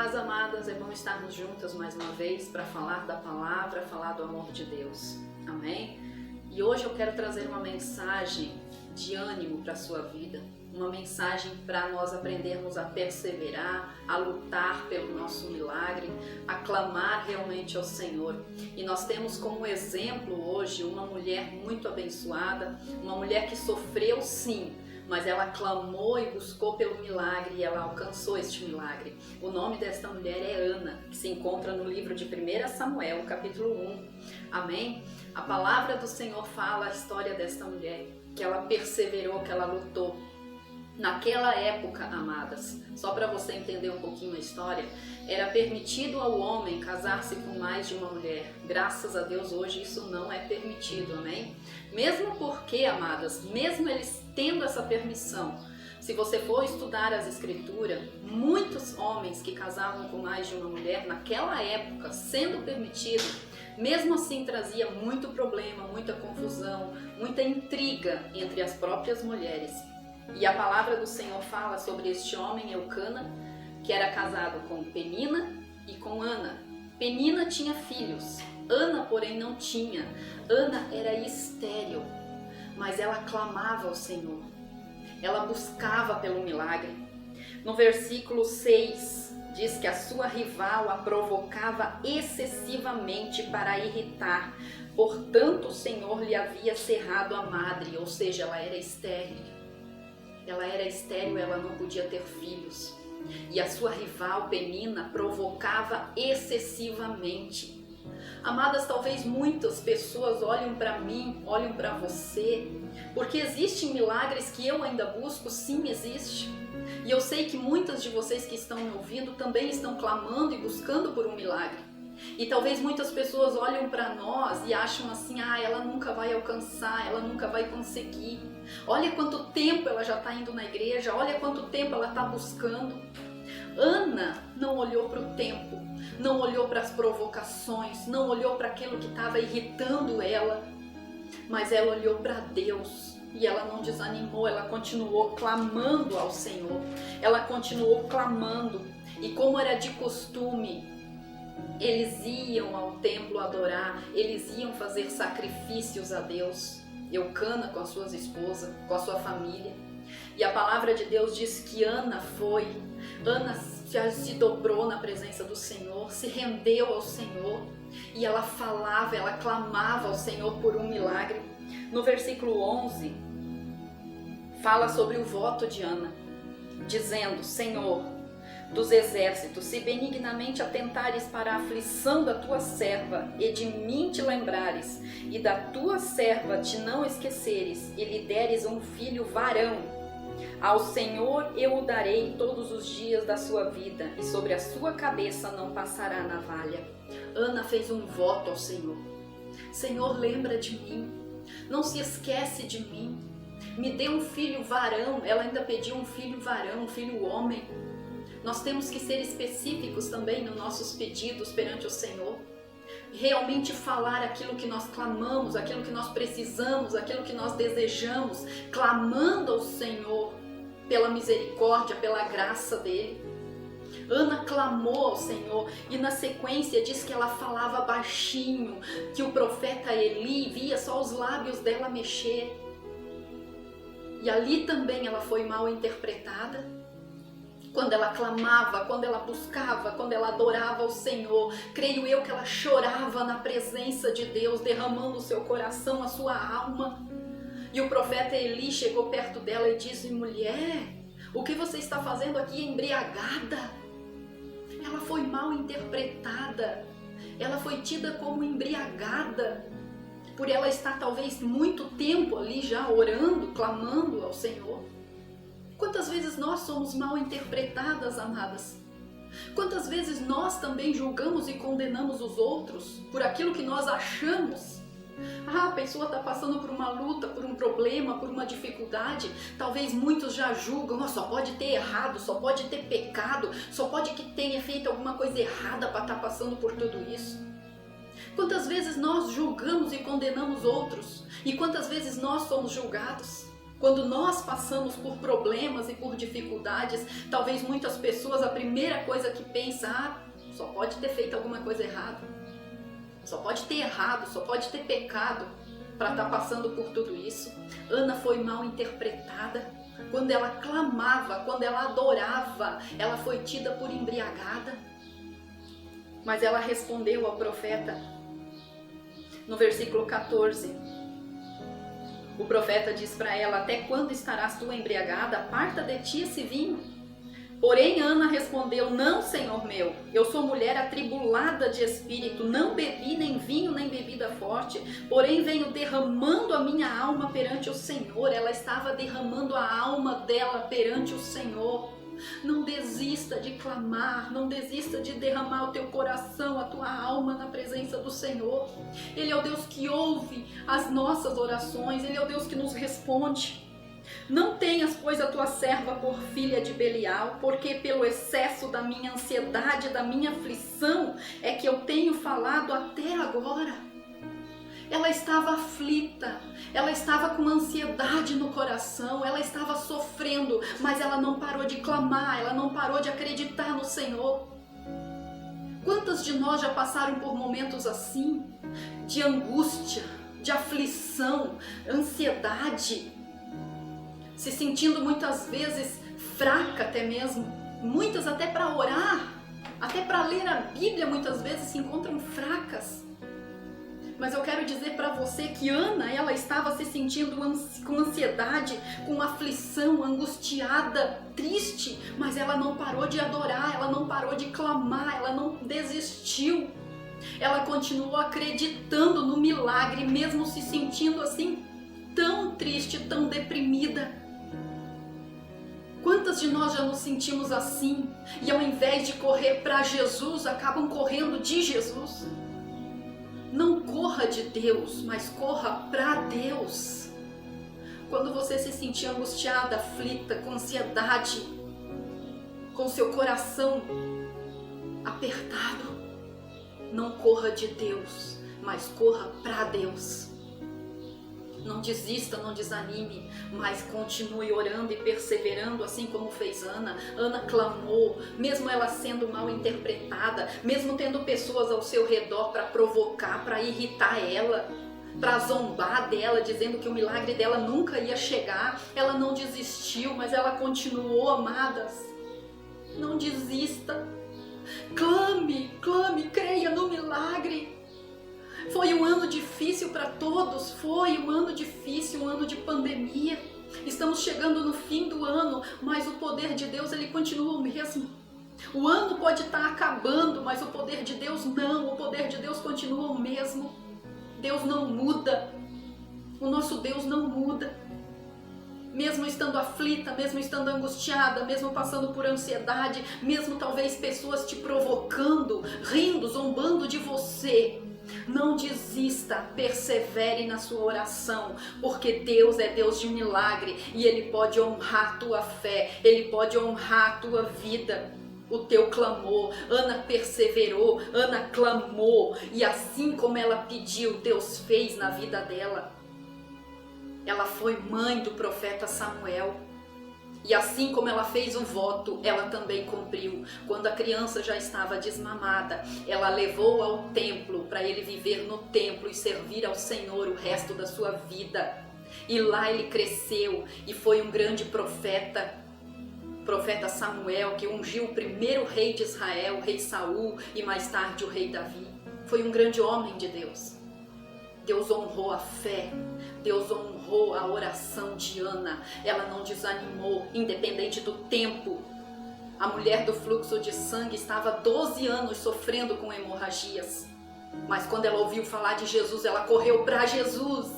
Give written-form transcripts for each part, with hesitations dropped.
paz, amadas, é bom estarmos juntas mais uma vez para falar da palavra, falar do amor de Deus. Amém? E hoje eu quero trazer uma mensagem de ânimo para a sua vida, uma mensagem para nós aprendermos a perseverar, a lutar pelo nosso milagre, a clamar realmente ao Senhor. E nós temos como exemplo hoje uma mulher muito abençoada, uma mulher que sofreu sim, mas ela clamou e buscou pelo milagre e ela alcançou este milagre. O nome desta mulher é Ana, que se encontra no livro de 1 Samuel, capítulo 1. Amém? A palavra do Senhor fala a história desta mulher, que ela perseverou, que ela lutou. Naquela época, amadas, só para você entender um pouquinho a história, era permitido ao homem casar-se com mais de uma mulher. Graças a Deus, hoje isso não é permitido, amém? Mesmo porque, amadas, mesmo eles tendo essa permissão, se você for estudar as escrituras, muitos homens que casavam com mais de uma mulher, naquela época, sendo permitido, mesmo assim trazia muito problema, muita confusão, muita intriga entre as próprias mulheres. E a palavra do Senhor fala sobre este homem, Eucana, que era casado com Penina e com Ana. Penina tinha filhos, Ana, porém, não tinha. Ana era estéril, mas ela clamava ao Senhor. Ela buscava pelo milagre. No versículo 6, diz que a sua rival a provocava excessivamente para irritar. Portanto, o Senhor lhe havia cerrado a madre, ou seja, ela era estéril. Ela era estéril, ela não podia ter filhos. E a sua rival, Penina, provocava excessivamente. Amadas, talvez muitas pessoas olhem para mim, olhem para você, porque existem milagres que eu ainda busco, sim, existe. E eu sei que muitas de vocês que estão me ouvindo também estão clamando e buscando por um milagre. E talvez muitas pessoas olham para nós e acham assim, ela nunca vai alcançar, ela nunca vai conseguir. Olha quanto tempo ela já está indo na igreja, olha quanto tempo ela está buscando. Ana não olhou para o tempo, não olhou para as provocações, não olhou para aquilo que estava irritando ela, mas ela olhou para Deus e ela não desanimou, ela continuou clamando ao Senhor, ela continuou clamando. E como era de costume, eles iam ao templo adorar, eles iam fazer sacrifícios a Deus. Eucana com as suas esposas, com a sua família. E a palavra de Deus diz que Ana se dobrou na presença do Senhor, se rendeu ao Senhor e ela falava, ela clamava ao Senhor por um milagre. No versículo 11, fala sobre o voto de Ana, dizendo: Senhor dos exércitos, se benignamente atentares para a aflição da tua serva e de mim te lembrares, e da tua serva te não esqueceres, e lhe deres um filho varão, ao Senhor eu o darei todos os dias da sua vida, e sobre a sua cabeça não passará navalha. Ana fez um voto ao Senhor. Senhor, lembra de mim, não se esquece de mim, me dê um filho varão. Ela ainda pediu um filho varão, um filho homem. Nós temos que ser específicos também nos nossos pedidos perante o Senhor. Realmente falar aquilo que nós clamamos, aquilo que nós precisamos, aquilo que nós desejamos, clamando ao Senhor pela misericórdia, pela graça dele. Ana clamou ao Senhor e na sequência diz que ela falava baixinho, que o profeta Eli via só os lábios dela mexer. E ali também ela foi mal interpretada. Quando ela clamava, quando ela buscava, quando ela adorava o Senhor, creio eu que ela chorava na presença de Deus, derramando o seu coração, a sua alma. E o profeta Eli chegou perto dela e disse: mulher, o que você está fazendo aqui embriagada? Ela foi mal interpretada, ela foi tida como embriagada, por ela estar talvez muito tempo ali já orando, clamando ao Senhor. Quantas vezes nós somos mal interpretadas, amadas? Quantas vezes nós também julgamos e condenamos os outros por aquilo que nós achamos? A pessoa está passando por uma luta, por um problema, por uma dificuldade. Talvez muitos já julgam, só pode ter errado, só pode ter pecado, só pode que tenha feito alguma coisa errada para estar passando por tudo isso. Quantas vezes nós julgamos e condenamos outros? E quantas vezes nós somos julgados? Quando nós passamos por problemas e por dificuldades, talvez muitas pessoas, a primeira coisa que pensam, só pode ter feito alguma coisa errada. Só pode ter errado, só pode ter pecado para estar passando por tudo isso. Ana foi mal interpretada. Quando ela clamava, quando ela adorava, ela foi tida por embriagada. Mas ela respondeu ao profeta. No versículo 14, o profeta diz para ela: até quando estarás tu embriagada? Aparta de ti esse vinho. Porém Ana respondeu: não, Senhor meu, eu sou mulher atribulada de espírito, não bebi nem vinho nem bebida forte, porém venho derramando a minha alma perante o Senhor. Ela estava derramando a alma dela perante o Senhor. Não desista de clamar, não desista de derramar o teu coração, a tua alma na presença do Senhor. Ele é o Deus que ouve as nossas orações, Ele é o Deus que nos responde. Não tenhas, pois, a tua serva por filha de Belial, porque pelo excesso da minha ansiedade, da minha aflição, é que eu tenho falado até agora. Ela estava aflita, ela estava com ansiedade no coração, ela estava sofrendo, mas ela não parou de clamar, ela não parou de acreditar no Senhor. Quantas de nós já passaram por momentos assim, de angústia, de aflição, ansiedade, se sentindo muitas vezes fraca até mesmo, muitas até para orar, até para ler a Bíblia muitas vezes se encontram fracas. Mas eu quero dizer para você que Ana, ela estava se sentindo com ansiedade, com aflição, angustiada, triste, mas ela não parou de adorar, ela não parou de clamar, ela não desistiu. Ela continuou acreditando no milagre, mesmo se sentindo assim, tão triste, tão deprimida. Quantas de nós já nos sentimos assim e ao invés de correr para Jesus, acabam correndo de Jesus? Não corra de Deus, mas corra para Deus. Quando você se sentir angustiada, aflita, com ansiedade, com seu coração apertado, não corra de Deus, mas corra para Deus. Não desista, não desanime, mas continue orando e perseverando, assim como fez Ana. Ana clamou, mesmo ela sendo mal interpretada, mesmo tendo pessoas ao seu redor para provocar, para irritar ela, para zombar dela, dizendo que o milagre dela nunca ia chegar. Ela não desistiu, mas ela continuou, amadas. Não desista. Clame, clame, creia no milagre. Foi um ano difícil para todos, foi um ano difícil, um ano de pandemia. Estamos chegando no fim do ano, mas o poder de Deus, ele continua o mesmo. O ano pode estar acabando, mas o poder de Deus não, o poder de Deus continua o mesmo. Deus não muda, o nosso Deus não muda. Mesmo estando aflita, mesmo estando angustiada, mesmo passando por ansiedade, mesmo talvez pessoas te provocando, rindo, zombando de você, não desista, persevere na sua oração, porque Deus é Deus de milagre e Ele pode honrar a tua fé, Ele pode honrar a tua vida, o teu clamor. Ana perseverou, Ana clamou e assim como ela pediu, Deus fez na vida dela. Ela foi mãe do profeta Samuel. E assim como ela fez um voto, ela também cumpriu. Quando a criança já estava desmamada, ela levou ao templo para ele viver no templo e servir ao Senhor o resto da sua vida. E lá ele cresceu e foi um grande profeta, profeta Samuel, que ungiu o primeiro rei de Israel, o rei Saul, e mais tarde o rei Davi. Foi um grande homem de Deus. Deus honrou a fé, Deus honrou a oração de Ana. Ela não desanimou, independente do tempo. A mulher do fluxo de sangue estava 12 anos sofrendo com hemorragias. Mas quando ela ouviu falar de Jesus, ela correu para Jesus.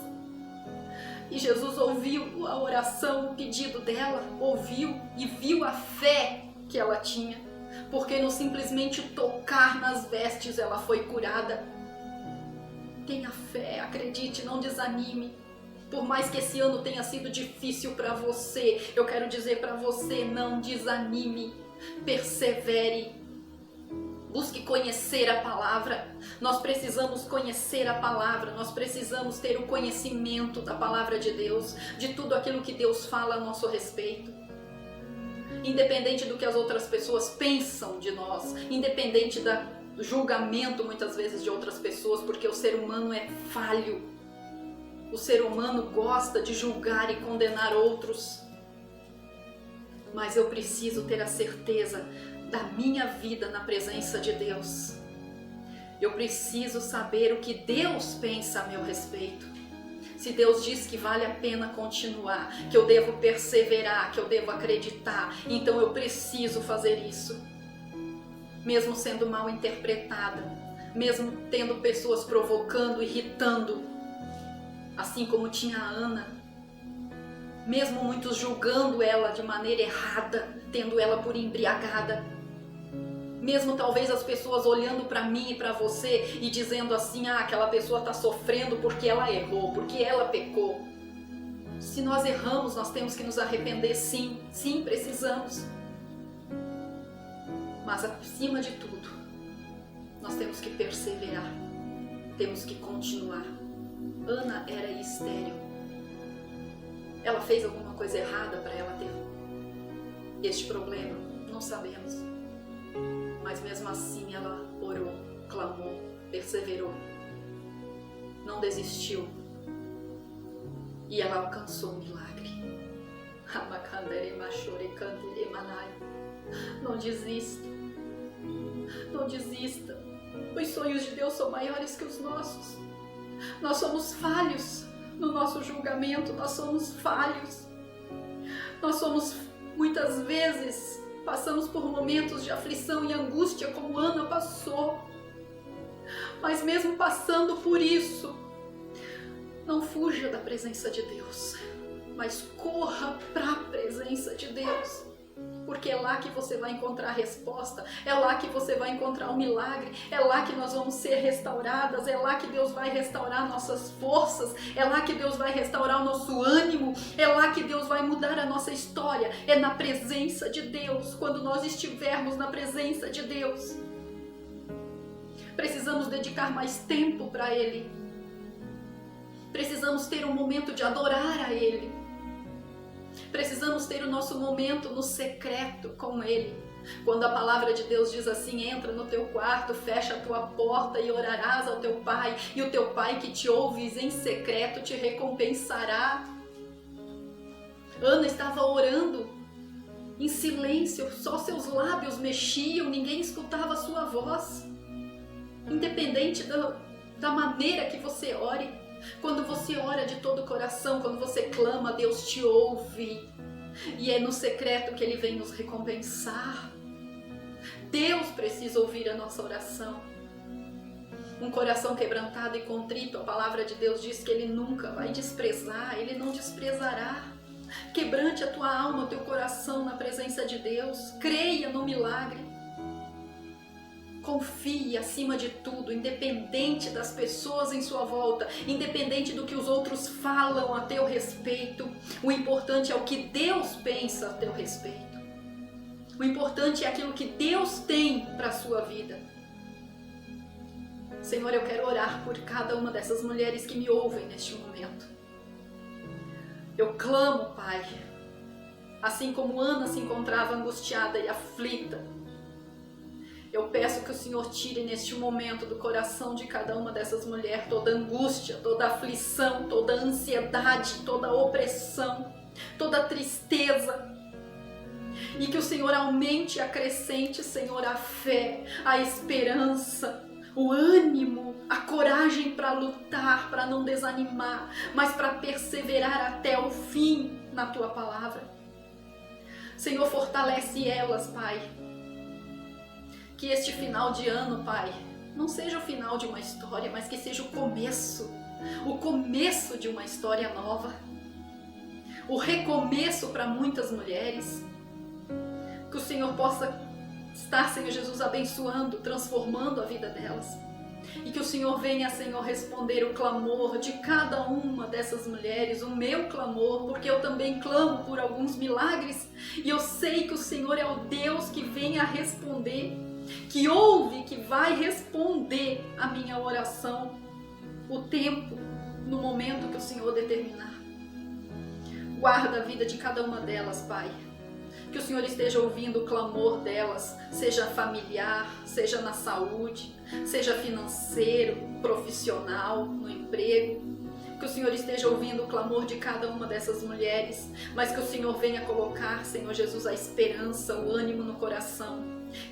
E Jesus ouviu a oração, o pedido dela, ouviu e viu a fé que ela tinha. Porque no simplesmente tocar nas vestes ela foi curada. Tenha fé, acredite, não desanime. Por mais que esse ano tenha sido difícil para você, eu quero dizer para você, não desanime, persevere. Busque conhecer a palavra. Nós precisamos conhecer a palavra. Nós precisamos ter o conhecimento da palavra de Deus, de tudo aquilo que Deus fala a nosso respeito. Independente do que as outras pessoas pensam de nós, independente do julgamento muitas vezes de outras pessoas, porque o ser humano é falho. O ser humano gosta de julgar e condenar outros. Mas eu preciso ter a certeza da minha vida na presença de Deus. Eu preciso saber o que Deus pensa a meu respeito. Se Deus diz que vale a pena continuar, que eu devo perseverar, que eu devo acreditar, então eu preciso fazer isso. Mesmo sendo mal interpretada, mesmo tendo pessoas provocando, irritando, assim como tinha a Ana, mesmo muitos julgando ela de maneira errada, tendo ela por embriagada, mesmo talvez as pessoas olhando para mim e para você e dizendo assim, aquela pessoa está sofrendo porque ela errou, porque ela pecou. Se nós erramos, nós temos que nos arrepender, sim, precisamos. Mas acima de tudo, nós temos que perseverar, temos que continuar. Ana era estéril. Ela fez alguma coisa errada para ela ter este problema? Não sabemos. Mas mesmo assim ela orou, clamou, perseverou, não desistiu e ela alcançou o milagre. Não desista, não desista. Os sonhos de Deus são maiores que os nossos. Nós somos falhos no nosso julgamento, nós somos falhos. Nós somos muitas vezes passamos por momentos de aflição e angústia como Ana passou. Mas mesmo passando por isso, não fuja da presença de Deus, mas corra para a presença de Deus. Porque é lá que você vai encontrar a resposta, é lá que você vai encontrar o milagre, é lá que nós vamos ser restauradas, é lá que Deus vai restaurar nossas forças, é lá que Deus vai restaurar o nosso ânimo, é lá que Deus vai mudar a nossa história, é na presença de Deus, quando nós estivermos na presença de Deus. Precisamos dedicar mais tempo para Ele, precisamos ter um momento de adorar a Ele. Precisamos ter o nosso momento no secreto com Ele. Quando a palavra de Deus diz assim, entra no teu quarto, fecha a tua porta e orarás ao teu Pai, e o teu Pai que te ouves em secreto te recompensará. Ana estava orando em silêncio, só seus lábios mexiam, ninguém escutava a sua voz. Independente da maneira que você ore, quando você ora de todo o coração, quando você clama, Deus te ouve. E é no secreto que Ele vem nos recompensar. Deus precisa ouvir a nossa oração. Um coração quebrantado e contrito, a palavra de Deus diz que Ele nunca vai desprezar, Ele não desprezará. Quebrante a tua alma, o teu coração na presença de Deus. Creia no milagre. Confie acima de tudo, independente das pessoas em sua volta, independente do que os outros falam a teu respeito. O importante é o que Deus pensa a teu respeito. O importante é aquilo que Deus tem para a sua vida. Senhor, eu quero orar por cada uma dessas mulheres que me ouvem neste momento. Eu clamo, Pai, assim como Ana se encontrava angustiada e aflita, eu peço que o Senhor tire neste momento do coração de cada uma dessas mulheres toda angústia, toda aflição, toda ansiedade, toda opressão, toda tristeza. E que o Senhor aumente e acrescente, Senhor, a fé, a esperança, o ânimo, a coragem para lutar, para não desanimar, mas para perseverar até o fim na Tua palavra. Senhor, fortalece elas, Pai. Que este final de ano, Pai, não seja o final de uma história, mas que seja o começo de uma história nova. O recomeço para muitas mulheres. Que o Senhor possa estar, Senhor Jesus, abençoando, transformando a vida delas. E que o Senhor venha, Senhor, responder o clamor de cada uma dessas mulheres, o meu clamor, porque eu também clamo por alguns milagres. E eu sei que o Senhor é o Deus que vem a responder. que ouve, que vai responder a minha oração, o tempo, no momento que o Senhor determinar. Guarda a vida de cada uma delas, Pai. Que o Senhor esteja ouvindo o clamor delas, seja familiar, seja na saúde, seja financeiro, profissional, no emprego. Que o Senhor esteja ouvindo o clamor de cada uma dessas mulheres, mas que o Senhor venha colocar, Senhor Jesus, a esperança, o ânimo no coração.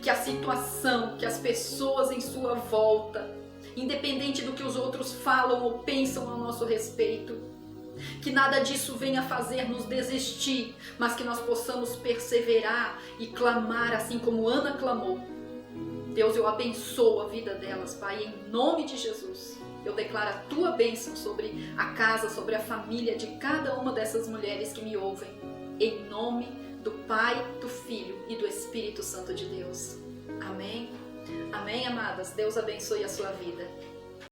Que a situação, que as pessoas em sua volta, independente do que os outros falam ou pensam a nosso respeito, que nada disso venha fazer-nos desistir, mas que nós possamos perseverar e clamar assim como Ana clamou. Deus, eu abençoo a vida delas, Pai, em nome de Jesus. Eu declaro a Tua bênção sobre a casa, sobre a família de cada uma dessas mulheres que me ouvem, em nome do Pai, do Filho e do Espírito Santo de Deus. Amém? Amém, amadas? Deus abençoe a sua vida.